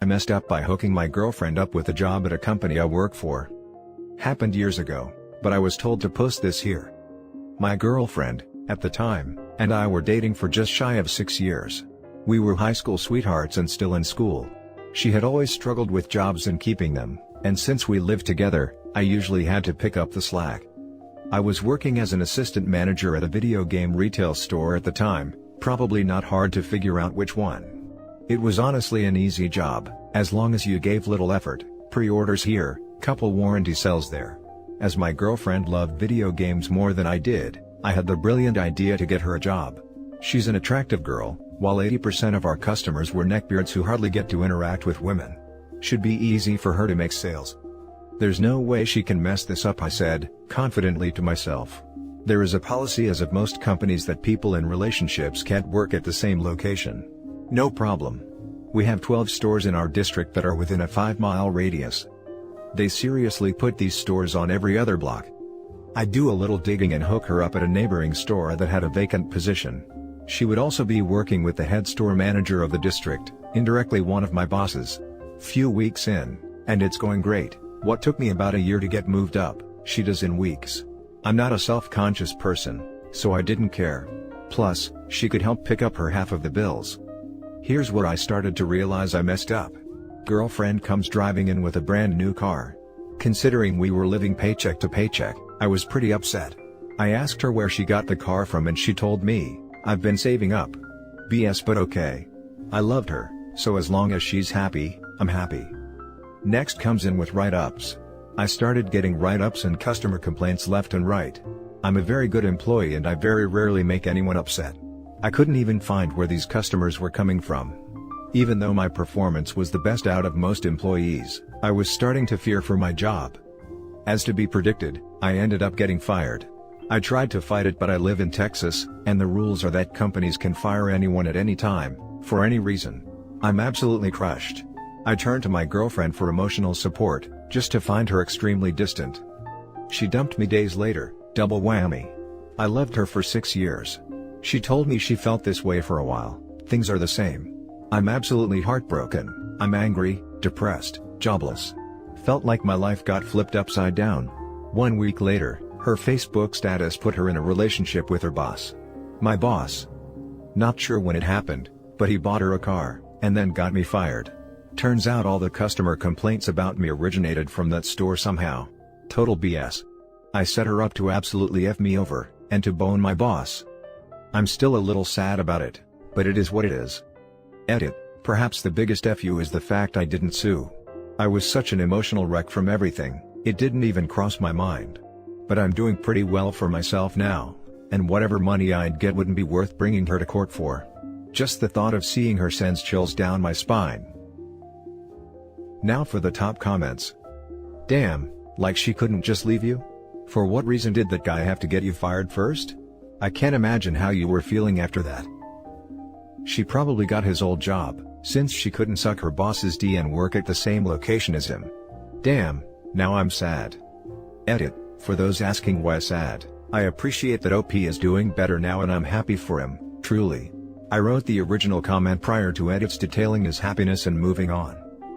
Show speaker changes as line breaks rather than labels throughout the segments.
I messed up by hooking my girlfriend up with a job at a company I work for. Happened years ago, but I was told to post this here. My girlfriend, at the time, and I were dating for just shy of 6 years. We were high school sweethearts and still in school. She had always struggled with jobs and keeping them, and since we lived together, I usually had to pick up the slack. I was working as an assistant manager at a video game retail store at the time, probably not hard to figure out which one. It was honestly an easy job, as long as you gave little effort, pre-orders here, couple warranty cells there. As my girlfriend loved video games more than I did, I had the brilliant idea to get her a job. She's an attractive girl, while 80% of our customers were neckbeards who hardly get to interact with women. Should be easy for her to make sales. There's no way she can mess this up, I said, confidently to myself. There is a policy as of most companies that people in relationships can't work at the same location. No problem. We have 12 stores in our district that are within a 5-mile radius. They seriously put these stores on every other block. I do a little digging and hook her up at a neighboring store that had a vacant position. She would also be working with the head store manager of the district, indirectly one of my bosses. Few weeks in, and it's going great. What took me about a year to get moved up, she does in weeks. I'm not a self-conscious person, so I didn't care. Plus, she could help pick up her half of the bills. Here's where I started to realize I messed up. Girlfriend comes driving in with a brand new car. Considering we were living paycheck to paycheck, I was pretty upset. I asked her where she got the car from and she told me, "I've been saving up." BS, but okay. I loved her, so as long as she's happy, I'm happy. Next comes in with write-ups. I started getting write-ups and customer complaints left and right. I'm a very good employee and I very rarely make anyone upset. I couldn't even find where these customers were coming from. Even though my performance was the best out of most employees, I was starting to fear for my job. As to be predicted, I ended up getting fired. I tried to fight it, but I live in Texas, and the rules are that companies can fire anyone at any time, for any reason. I'm absolutely crushed. I turned to my girlfriend for emotional support, just to find her extremely distant. She dumped me days later, double whammy. I loved her for 6 years. She told me she felt this way for a while. Things are the same. I'm absolutely heartbroken. I'm angry, depressed, jobless. Felt like my life got flipped upside down. 1 week later, her Facebook status put her in a relationship with her boss. My boss. Not sure when it happened, but he bought her a car, and then got me fired. Turns out all the customer complaints about me originated from that store somehow. Total BS. I set her up to absolutely F me over, and to bone my boss. I'm still a little sad about it, but it is what it is. Edit. Perhaps the biggest FU is the fact I didn't sue. I was such an emotional wreck from everything, it didn't even cross my mind. But I'm doing pretty well for myself now, and whatever money I'd get wouldn't be worth bringing her to court for. Just the thought of seeing her sends chills down my spine. Now for the top comments. Damn, like she couldn't just leave you? For what reason did that guy have to get you fired first? I can't imagine how you were feeling after that. She probably got his old job, since she couldn't suck her boss's D and work at the same location as him. Damn, now I'm sad. Edit. For those asking why sad, I appreciate that OP is doing better now and I'm happy for him, truly. I wrote the original comment prior to edits detailing his happiness and moving on.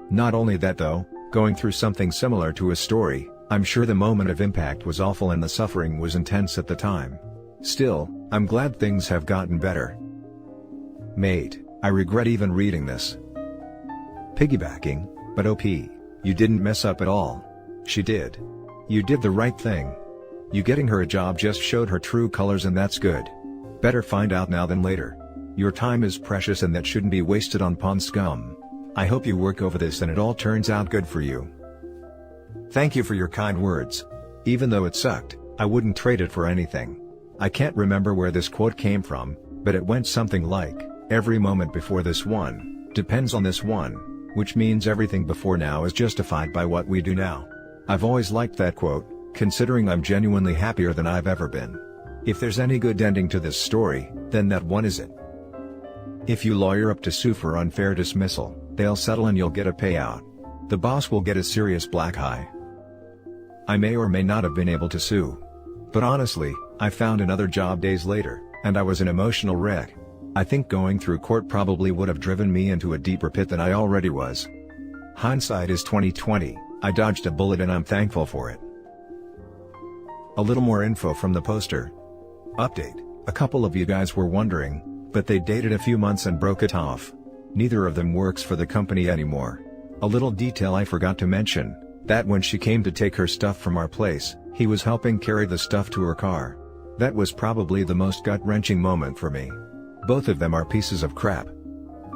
Not only that though, going through something similar to his story, I'm sure the moment of impact was awful and the suffering was intense at the time. Still, I'm glad things have gotten better. Mate, I regret even reading this. Piggybacking, but OP, you didn't mess up at all. She did. You did the right thing. You getting her a job just showed her true colors and that's good. Better find out now than later. Your time is precious and that shouldn't be wasted on pawn scum. I hope you work over this and it all turns out good for you. Thank you for your kind words. Even though it sucked, I wouldn't trade it for anything. I can't remember where this quote came from, but it went something like, every moment before this one, depends on this one, which means everything before now is justified by what we do now. I've always liked that quote, considering I'm genuinely happier than I've ever been. If there's any good ending to this story, then that one is it. If you lawyer up to sue for unfair dismissal, they'll settle and you'll get a payout. The boss will get a serious black eye. I may or may not have been able to sue. But honestly, I found another job days later, and I was an emotional wreck. I think going through court probably would have driven me into a deeper pit than I already was. Hindsight is 20/20, I dodged a bullet and I'm thankful for it. A little more info from the poster. Update: a couple of you guys were wondering, but they dated a few months and broke it off. Neither of them works for the company anymore. A little detail I forgot to mention, that when she came to take her stuff from our place, he was helping carry the stuff to her car. That was probably the most gut-wrenching moment for me. Both of them are pieces of crap.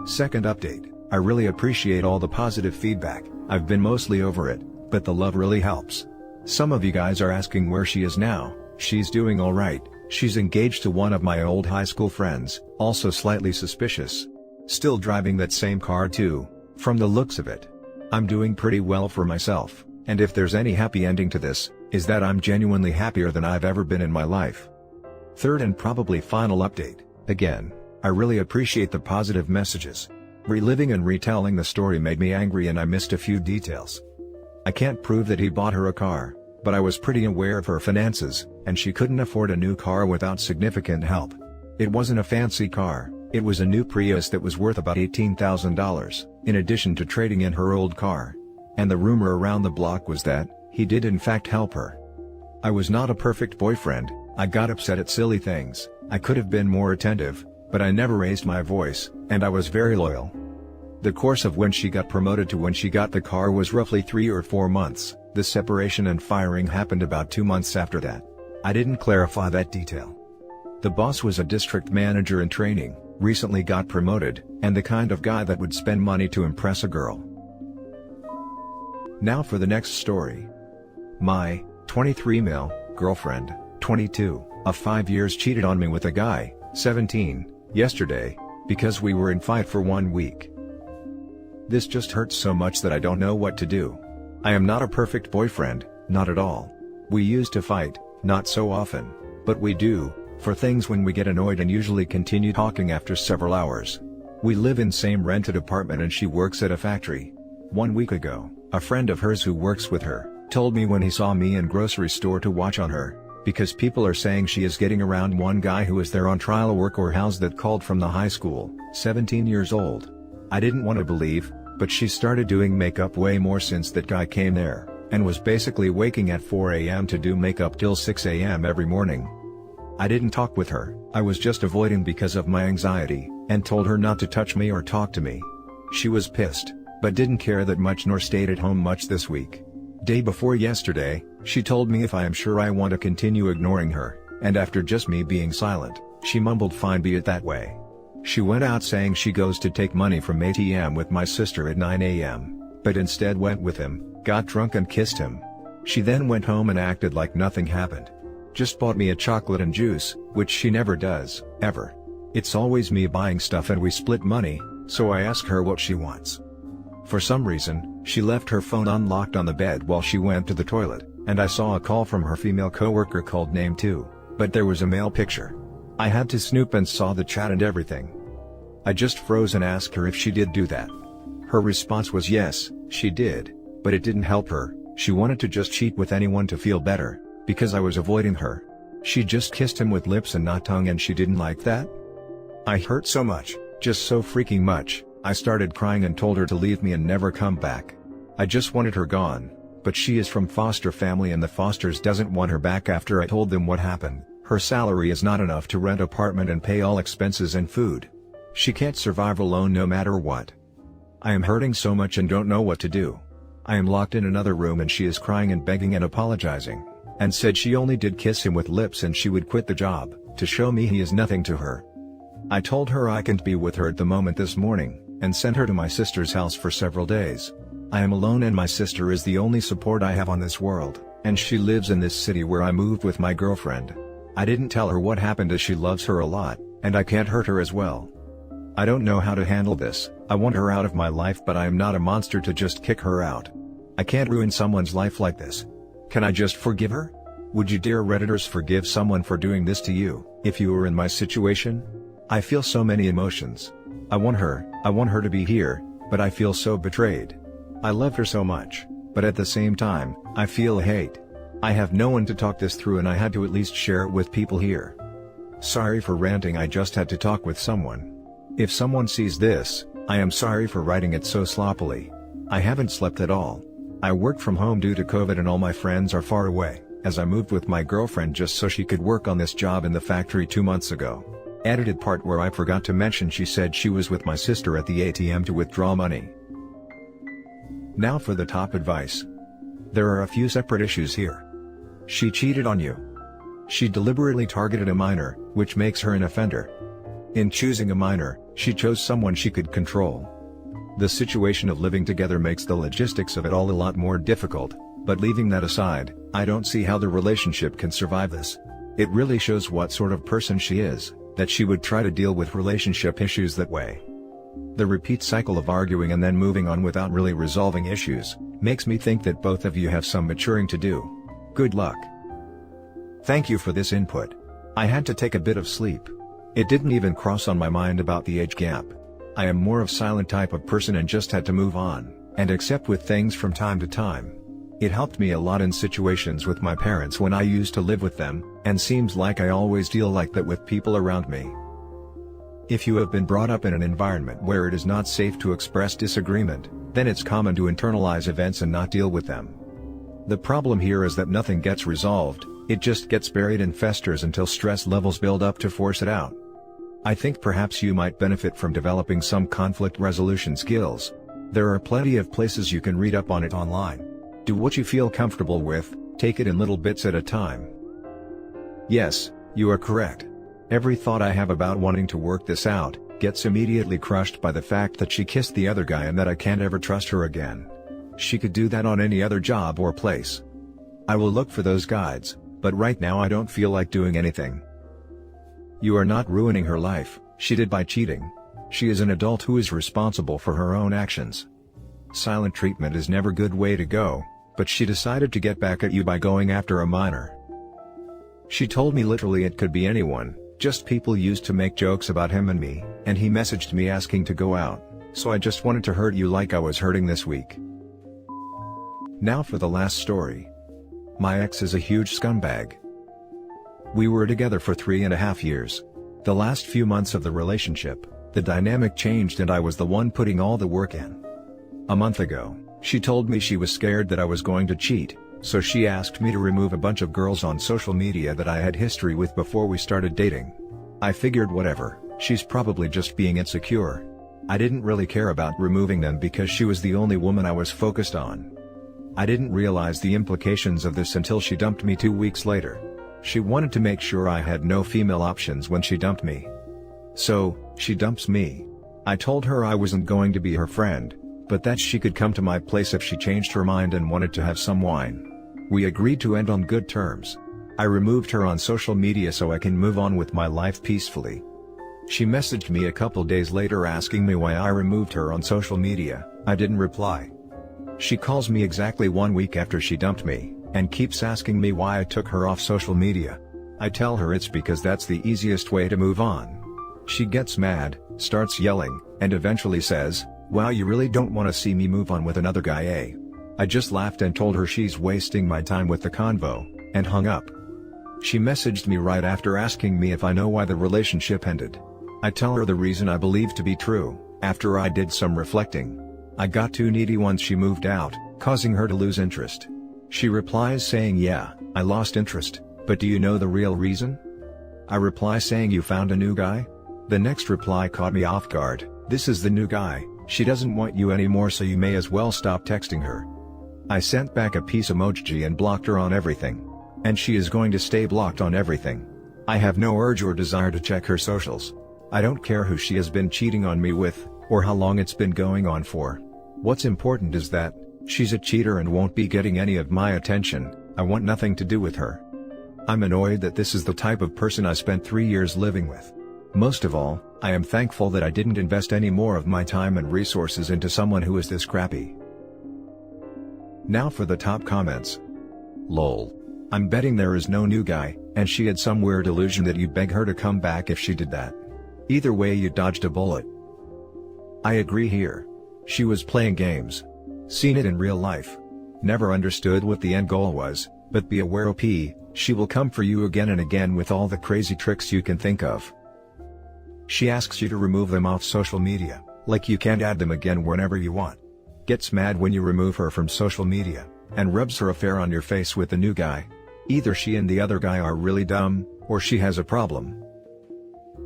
Second update: I really appreciate all the positive feedback. I've been mostly over it, but the love really helps. Some of you guys are asking where she is now. She's doing alright. She's engaged to one of my old high school friends, also slightly suspicious. Still driving that same car too, from the looks of it. I'm doing pretty well for myself, and if there's any happy ending to this, is that I'm genuinely happier than I've ever been in my life. Third and probably final update: again, I really appreciate the positive messages. Reliving and retelling the story made me angry and I missed a few details. I can't prove that he bought her a car, but I was pretty aware of her finances, and she couldn't afford a new car without significant help. It wasn't a fancy car, it was a new Prius that was worth about $18,000, in addition to trading in her old car. And the rumor around the block was that he did in fact help her. I was not a perfect boyfriend. I got upset at silly things, I could have been more attentive, but I never raised my voice, and I was very loyal. The course of when she got promoted to when she got the car was roughly 3 or 4 months. The separation and firing happened about 2 months after that. I didn't clarify that detail. The boss was a district manager in training, recently got promoted, and the kind of guy that would spend money to impress a girl. Now for the next story. My 23 male girlfriend, 22, of 5 years cheated on me with a guy, 17, yesterday, because we were in fight for 1 week. This just hurts so much that I don't know what to do. I am not a perfect boyfriend, not at all. We used to fight, not so often, but we do, for things when we get annoyed and usually continue talking after several hours. We live in same rented apartment and she works at a factory. 1 week ago, a friend of hers who works with her, told me when he saw me in grocery store to watch on her, because people are saying she is getting around one guy who is there on trial work or house that called from the high school, 17 years old. I didn't want to believe, but she started doing makeup way more since that guy came there, and was basically waking at 4 a.m. to do makeup till 6 a.m. every morning. I didn't talk with her, I was just avoiding because of my anxiety, and told her not to touch me or talk to me. She was pissed, but didn't care that much nor stayed at home much this week. Day before yesterday, she told me if I am sure I want to continue ignoring her, and after just me being silent, she mumbled fine, be it that way. She went out saying she goes to take money from ATM with my sister at 9 a.m., but instead went with him, got drunk and kissed him. She then went home and acted like nothing happened. Just bought me a chocolate and juice, which she never does, ever. It's always me buying stuff and we split money, so I ask her what she wants. For some reason, she left her phone unlocked on the bed while she went to the toilet, and I saw a call from her female coworker called name too, but there was a male picture. I had to snoop and saw the chat and everything. I just froze and asked her if she did do that. Her response was yes, she did, but it didn't help her. She wanted to just cheat with anyone to feel better, because I was avoiding her. She just kissed him with lips and not tongue and she didn't like that? I hurt so much, just so freaking much, I started crying and told her to leave me and never come back. I just wanted her gone, but she is from foster family and the fosters doesn't want her back after I told them what happened. Her salary is not enough to rent apartment and pay all expenses and food. She can't survive alone no matter what. I am hurting so much and don't know what to do. I am locked in another room and she is crying and begging and apologizing, and said she only did kiss him with lips and she would quit the job, to show me he is nothing to her. I told her I can't be with her at the moment this morning, and sent her to my sister's house for several days. I am alone and my sister is the only support I have on this world, and she lives in this city where I moved with my girlfriend. I didn't tell her what happened as she loves her a lot, and I can't hurt her as well. I don't know how to handle this. I want her out of my life but I am not a monster to just kick her out. I can't ruin someone's life like this. Can I just forgive her? Would you dear Redditors forgive someone for doing this to you, if you were in my situation? I feel so many emotions. I want her to be here, but I feel so betrayed. I love her so much, but at the same time, I feel hate. I have no one to talk this through and I had to at least share it with people here. Sorry for ranting, I just had to talk with someone. If someone sees this, I am sorry for writing it so sloppily. I haven't slept at all. I work from home due to COVID and all my friends are far away, as I moved with my girlfriend just so she could work on this job in the factory 2 months ago. Edited part where I forgot to mention she said she was with my sister at the ATM to withdraw money. Now for the top advice. There are a few separate issues here. She cheated on you. She deliberately targeted a minor, which makes her an offender. In choosing a minor, she chose someone she could control. The situation of living together makes the logistics of it all a lot more difficult, but leaving that aside, I don't see how the relationship can survive this. It really shows what sort of person she is, that she would try to deal with relationship issues that way. The repeat cycle of arguing and then moving on without really resolving issues, makes me think that both of you have some maturing to do. Good luck. Thank you for this input. I had to take a bit of sleep. It didn't even cross on my mind about the age gap. I am more of silent type of person and just had to move on, and accept with things from time to time. It helped me a lot in situations with my parents when I used to live with them, and seems like I always deal like that with people around me. If you have been brought up in an environment where it is not safe to express disagreement, then it's common to internalize events and not deal with them. The problem here is that nothing gets resolved, it just gets buried and festers until stress levels build up to force it out. I think perhaps you might benefit from developing some conflict resolution skills. There are plenty of places you can read up on it online. Do what you feel comfortable with, take it in little bits at a time. Yes, you are correct. Every thought I have about wanting to work this out, gets immediately crushed by the fact that she kissed the other guy and that I can't ever trust her again. She could do that on any other job or place. I will look for those guides, but right now I don't feel like doing anything. You are not ruining her life, she did by cheating. She is an adult who is responsible for her own actions. Silent treatment is never a good way to go, but she decided to get back at you by going after a minor. She told me literally it could be anyone, just people used to make jokes about him and me, and he messaged me asking to go out, so I just wanted to hurt you like I was hurting this week. Now for the last story. My ex is a huge scumbag. We were together for 3.5 years. The last few months of the relationship, the dynamic changed and I was the one putting all the work in. A month ago, she told me she was scared that I was going to cheat, so she asked me to remove a bunch of girls on social media that I had history with before we started dating. I figured whatever, she's probably just being insecure. I didn't really care about removing them because she was the only woman I was focused on. I didn't realize the implications of this until she dumped me 2 weeks later. She wanted to make sure I had no female options when she dumped me. So, she dumps me. I told her I wasn't going to be her friend, but that she could come to my place if she changed her mind and wanted to have some wine. We agreed to end on good terms. I removed her on social media so I can move on with my life peacefully. She messaged me a couple days later asking me why I removed her on social media. I didn't reply. She calls me exactly 1 week after she dumped me, and keeps asking me why I took her off social media. I tell her it's because that's the easiest way to move on. She gets mad, starts yelling, and eventually says, "Wow, you really don't want to see me move on with another guy, eh?" I just laughed and told her she's wasting my time with the convo, and hung up. She messaged me right after asking me if I know why the relationship ended. I tell her the reason I believe to be true. After I did some reflecting, I got too needy once she moved out, causing her to lose interest. She replies saying, "Yeah, I lost interest, but do you know the real reason?" I reply saying, "You found a new guy?" The next reply caught me off guard. "This is the new guy, she doesn't want you anymore, so you may as well stop texting her." I sent back a peace emoji and blocked her on everything. And she is going to stay blocked on everything. I have no urge or desire to check her socials. I don't care who she has been cheating on me with, or how long it's been going on for. What's important is that, she's a cheater and won't be getting any of my attention. I want nothing to do with her. I'm annoyed that this is the type of person I spent 3 years living with. Most of all, I am thankful that I didn't invest any more of my time and resources into someone who is this crappy. Now for the top comments. Lol. I'm betting there is no new guy, and she had some weird illusion that you'd beg her to come back if she did that. Either way, you dodged a bullet. I agree here. She was playing games. Seen it in real life. Never understood what the end goal was, but be aware OP, she will come for you again and again with all the crazy tricks you can think of. She asks you to remove them off social media, like you can't add them again whenever you want. gets mad when you remove her from social media, and rubs her affair on your face with the new guy. Either she and the other guy are really dumb, or she has a problem.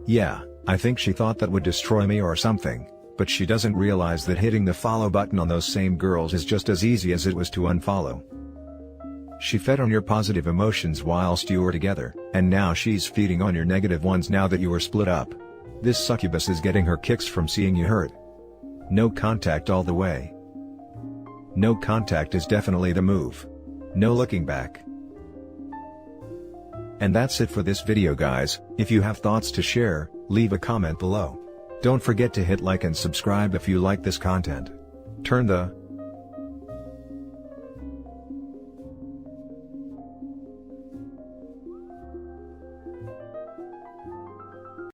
Yeah, I think she thought that would destroy me or something, but she doesn't realize that hitting the follow button on those same girls is just as easy as it was to unfollow. She fed on your positive emotions whilst you were together, and now she's feeding on your negative ones now that you are split up. This succubus is getting her kicks from seeing you hurt. No contact all the way. No contact is definitely the move. No looking back. And that's it for this video, guys. If you have thoughts to share, leave a comment below. Don't forget to hit like and subscribe if you like this content. Turn the